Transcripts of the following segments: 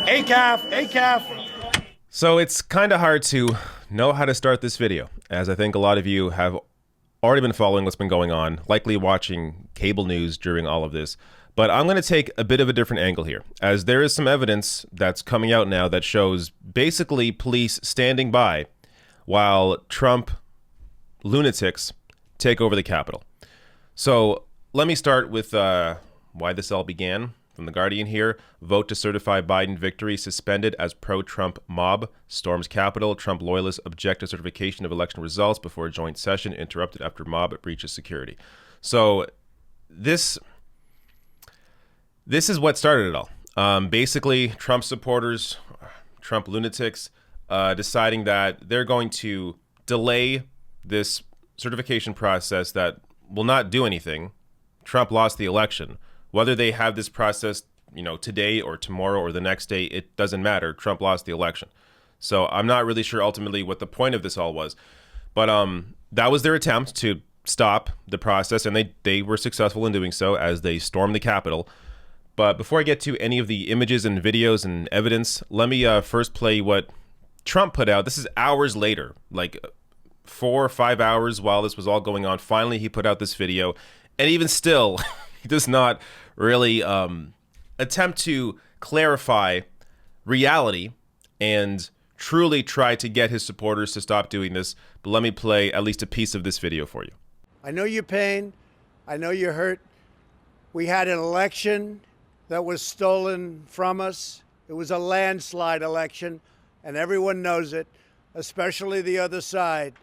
ACAF. So it's kind of hard to know how to start this video, as I think a lot of you have already been following what's been going on, likely watching cable news during all of this. But I'm going to take a bit of a different angle here, as there is some evidence that's coming out now that shows basically police standing by while Trump lunatics take over the Capitol. So let me start with why this all began. From The Guardian here, vote to certify Biden victory suspended as pro-Trump mob storms Capitol. Trump loyalists object to certification of election results before a joint session interrupted after mob breaches security. So this is what started it all. Basically, Trump supporters, Trump lunatics, deciding that they're going to delay this certification process that will not do anything. Trump lost the election. Whether they have this process, today or tomorrow or the next day, it doesn't matter. Trump lost the election. So I'm not really sure ultimately what the point of this all was. But that was their attempt to stop the process, and they were successful in doing so as they stormed the Capitol. But before I get to any of the images and videos and evidence, let me first play what Trump put out. This is hours later, like 4 or 5 hours while this was all going on. Finally, he put out this video. And even still, he does not really attempt to clarify reality and truly try to get his supporters to stop doing this. But let me play at least a piece of this video for you. I know your pain. I know you're hurt. We had an election that was stolen from us. It was a landslide election, and everyone knows it, especially the other side.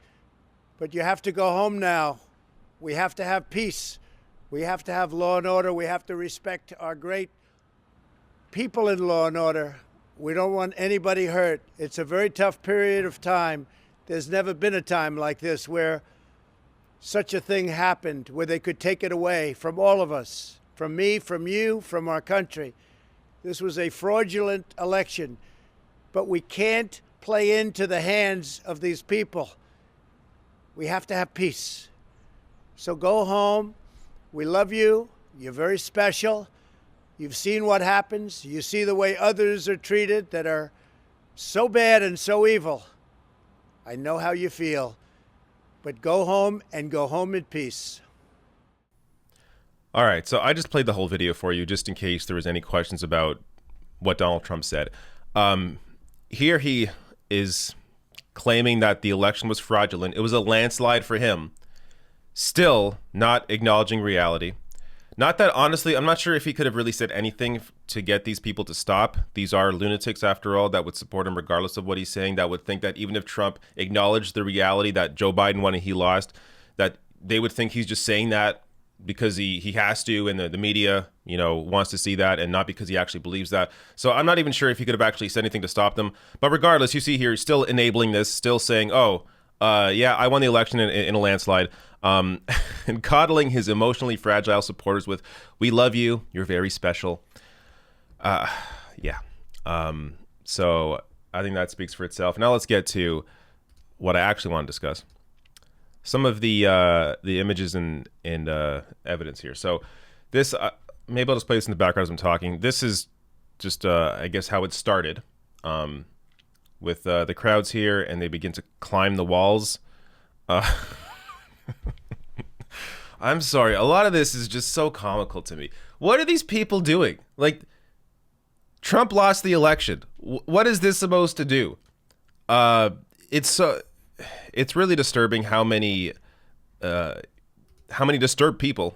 But you have to go home now. We have to have peace. We have to have law and order. We have to respect our great people in law and order. We don't want anybody hurt. It's a very tough period of time. There's never been a time like this where such a thing happened, where they could take it away from all of us, from me, from you, from our country. This was a fraudulent election, but we can't play into the hands of these people. We have to have peace. So go home. We love you. You're very special. You've seen what happens. You see the way others are treated that are so bad and so evil. I know how you feel. But go home and go home in peace. All right, so I just played the whole video for you just in case there was any questions about what Donald Trump said. Here he is claiming that the election was fraudulent. It was a landslide for him. Still not acknowledging reality. Not that, honestly, I'm not sure if he could have really said anything to get these people to stop. These are lunatics, after all, that would support him regardless of what he's saying, that would think that even if Trump acknowledged the reality that Joe Biden won and he lost, that they would think he's just saying that because he has to, and the media, wants to see that, and not because he actually believes that. So I'm not even sure if he could have actually said anything to stop them. But regardless, you see here, he's still enabling this, still saying, yeah, I won the election in a landslide. And coddling his emotionally fragile supporters with, "We love you, you're very special." Yeah. So I think that speaks for itself. Now let's get to what I actually want to discuss. Some of the images and evidence here. So this, maybe I'll just play this in the background as I'm talking. This is just, I guess, how it started. With the crowds here, and they begin to climb the walls. I'm sorry. A lot of this is just so comical to me. What are these people doing? Like, Trump lost the election. What is this supposed to do? It's really disturbing how many disturbed people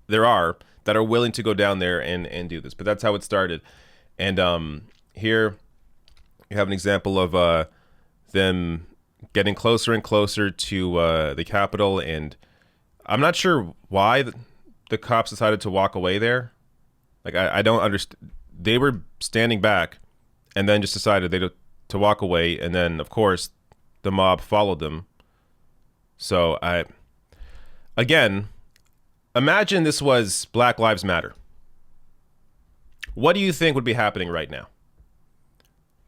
there are that are willing to go down there and do this. But that's how it started. And here you have an example of them getting closer and closer to the Capitol, and I'm not sure why the cops decided to walk away there. Like, I don't understand. They were standing back and then just decided to walk away, and then, of course, the mob followed them. So, again, imagine this was Black Lives Matter. What do you think would be happening right now?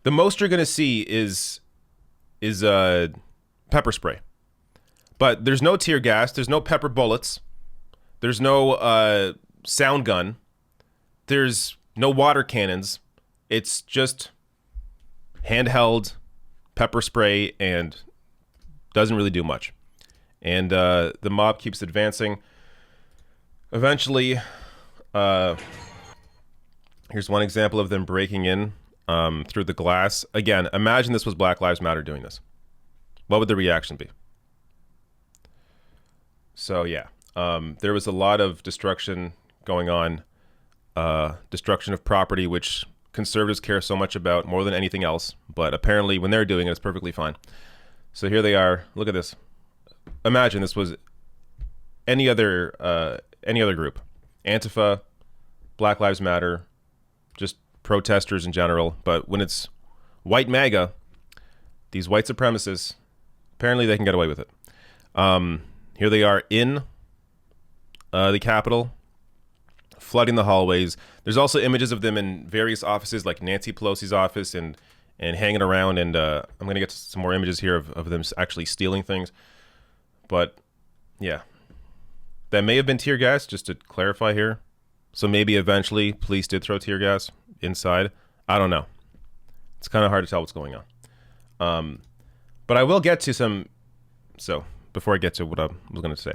The most you're going to see is pepper spray. But there's no tear gas. There's no pepper bullets. There's no sound gun. There's no water cannons. It's just handheld pepper spray and doesn't really do much. And the mob keeps advancing. Eventually, here's one example of them breaking in through the glass. Again, imagine this was Black Lives Matter doing this. What would the reaction be? So yeah, there was a lot of destruction going on. Destruction of property, which conservatives care so much about more than anything else. But apparently when they're doing it, it's perfectly fine. So here they are. Look at this. Imagine this was any other group. Antifa, Black Lives Matter, just protesters in general. But when it's white MAGA, these white supremacists, apparently they can get away with it. Here they are in the Capitol, flooding the hallways. There's also images of them in various offices, like Nancy Pelosi's office, and hanging around. And I'm going to get to some more images here of them actually stealing things. But yeah, that may have been tear gas, just to clarify here. So maybe eventually police did throw tear gas inside. I don't know. It's kind of hard to tell what's going on. But I will get to some. So before I get to what I was going to say,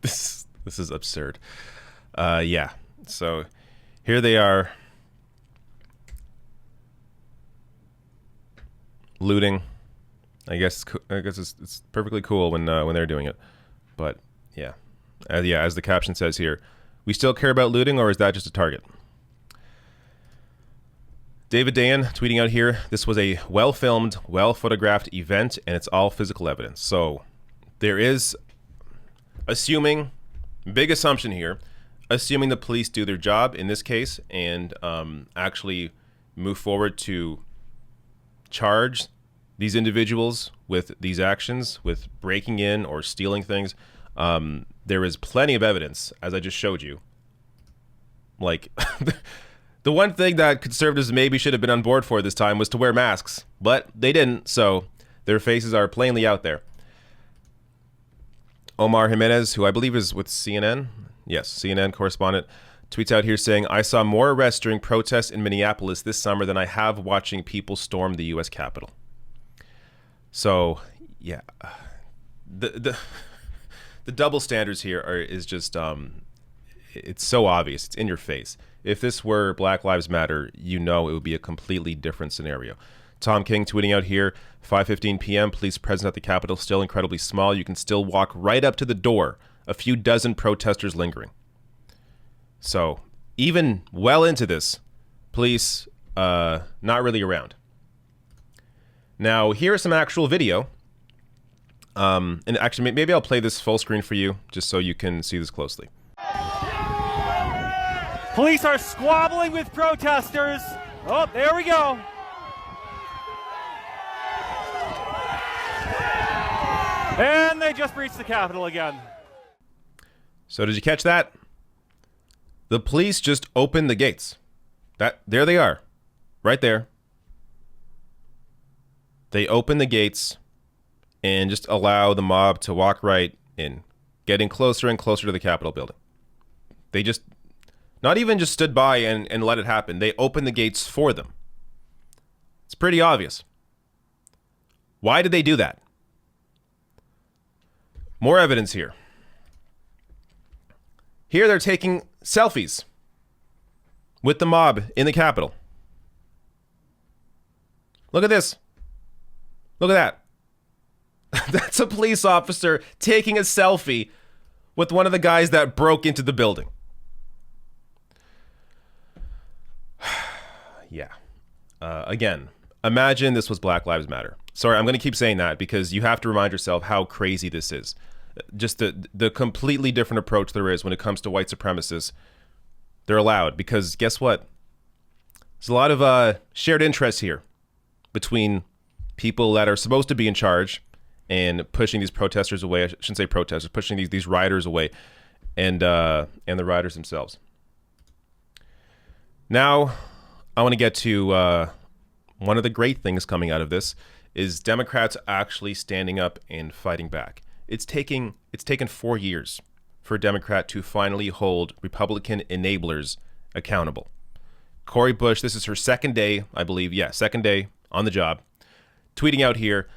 this is absurd. Yeah. So here they are, looting. I guess it's perfectly cool when they're doing it, but yeah, as the caption says here, we still care about looting, or is that just a target? David Dan tweeting out here, this was a well-filmed, well-photographed event, and it's all physical evidence. So there is, big assumption here, assuming the police do their job in this case and actually move forward to charge these individuals with these actions, with breaking in or stealing things. There is plenty of evidence, as I just showed you. Like, the one thing that conservatives maybe should have been on board for this time was to wear masks, but they didn't, so their faces are plainly out there. Omar Jimenez, who I believe is with CNN, yes, CNN correspondent, tweets out here saying, I saw more arrests during protests in Minneapolis this summer than I have watching people storm the U.S. Capitol. So, yeah, the double standards here is just, it's so obvious. It's in your face. If this were Black Lives Matter, it would be a completely different scenario. Tom King tweeting out here, 5:15 p.m., police presence at the Capitol still incredibly small. You can still walk right up to the door. A few dozen protesters lingering. So, even well into this, police not really around. Now, here's some actual video. And actually, maybe I'll play this full screen for you, just so you can see this closely. Police are squabbling with protesters. Oh, there we go. And they just breached the Capitol again. So did you catch that? The police just opened the gates. There they are. Right there. They open the gates and just allow the mob to walk right in, getting closer and closer to the Capitol building. They just, not even just stood by and let it happen. They opened the gates for them. It's pretty obvious. Why did they do that? More evidence here. Here they're taking selfies with the mob in the Capitol. Look at this. Look at that. That's a police officer taking a selfie with one of the guys that broke into the building. Yeah. Again, imagine this was Black Lives Matter. Sorry, I'm going to keep saying that because you have to remind yourself how crazy this is. Just the completely different approach there is when it comes to white supremacists. They're allowed because guess what? There's a lot of shared interests here between people that are supposed to be in charge and pushing these protesters away. I shouldn't say protesters, pushing these rioters away, and the rioters themselves. Now, I want to get to one of the great things coming out of this is Democrats actually standing up and fighting back. It's taken 4 years for a Democrat to finally hold Republican enablers accountable. Cori Bush, this is her second day, I believe. Yeah, second day on the job. Tweeting out here,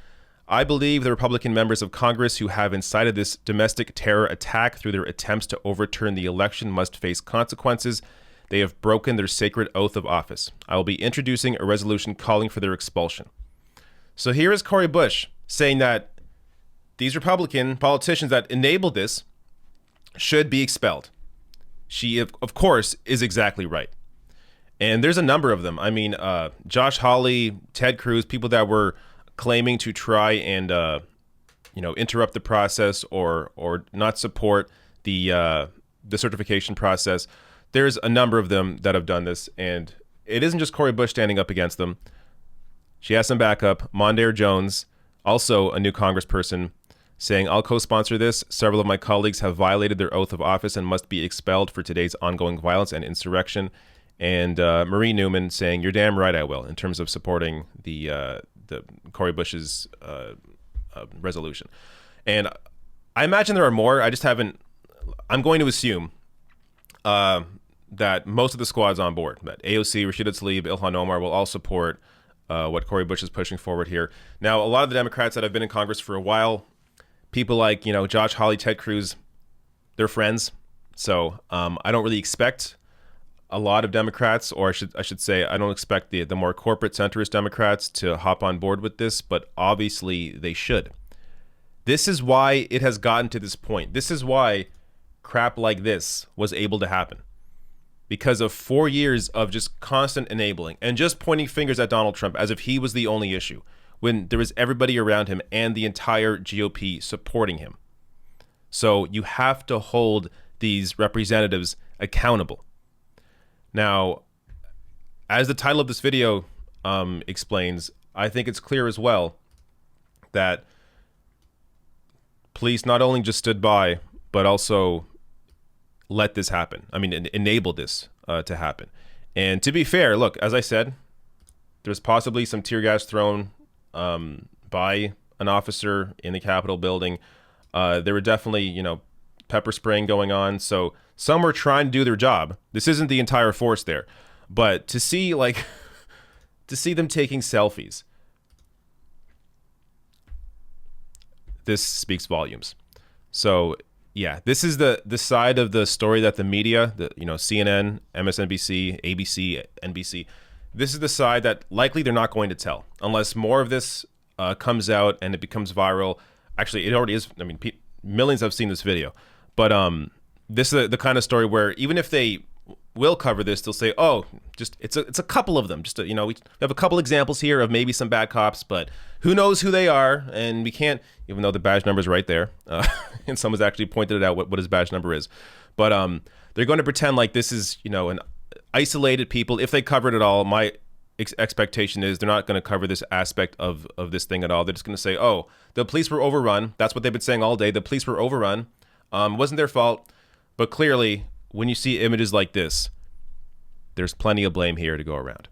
I believe the Republican members of Congress who have incited this domestic terror attack through their attempts to overturn the election must face consequences. They have broken their sacred oath of office. I will be introducing a resolution calling for their expulsion. So here is Cori Bush saying that these Republican politicians that enabled this should be expelled. She, of course, is exactly right. And there's a number of them. I mean, Josh Hawley, Ted Cruz, people that were claiming to try and, interrupt the process or not support the certification process. There's a number of them that have done this, and it isn't just Cori Bush standing up against them. She has some backup. Mondaire Jones, also a new congressperson, saying, I'll co-sponsor this. Several of my colleagues have violated their oath of office and must be expelled for today's ongoing violence and insurrection. And Marie Newman saying, you're damn right I will, in terms of supporting the Cori Bush's resolution. And I imagine there are more. I just haven't. I'm going to assume that most of the squad's on board. That AOC, Rashida Tlaib, Ilhan Omar will all support what Cori Bush is pushing forward here. Now, a lot of the Democrats that have been in Congress for a while, people like, Josh Hawley, Ted Cruz, they're friends. So I don't really expect a lot of Democrats, or I should say, I don't expect the more corporate centrist Democrats to hop on board with this, but obviously they should. This is why it has gotten to this point. This is why crap like this was able to happen. Because of 4 years of just constant enabling and just pointing fingers at Donald Trump as if he was the only issue, when there was everybody around him and the entire GOP supporting him. So you have to hold these representatives accountable. Now, as the title of this video explains, I think it's clear as well that police not only just stood by, but also let this happen. I mean, enable this to happen. And to be fair, look, as I said, there's possibly some tear gas thrown by an officer in the Capitol building. There were definitely, pepper spraying going on. So some were trying to do their job. This isn't the entire force there. But to see to see them taking selfies, this speaks volumes. So yeah, this is the side of the story that the media, CNN, MSNBC, ABC, NBC, this is the side that likely they're not going to tell unless more of this comes out and it becomes viral. Actually, it already is. I mean, millions have seen this video. But this is the kind of story where even if they will cover this, they'll say, "Oh, just it's a couple of them. Just we have a couple examples here of maybe some bad cops, but who knows who they are, and we can't." Even though the badge number is right there, and someone's actually pointed it out what his badge number is, but they're going to pretend like this is an isolated people. If they cover it at all, my expectation is they're not going to cover this aspect of this thing at all. They're just going to say, "Oh, the police were overrun." That's what they've been saying all day. The police were overrun. Wasn't their fault. But clearly, when you see images like this, there's plenty of blame here to go around.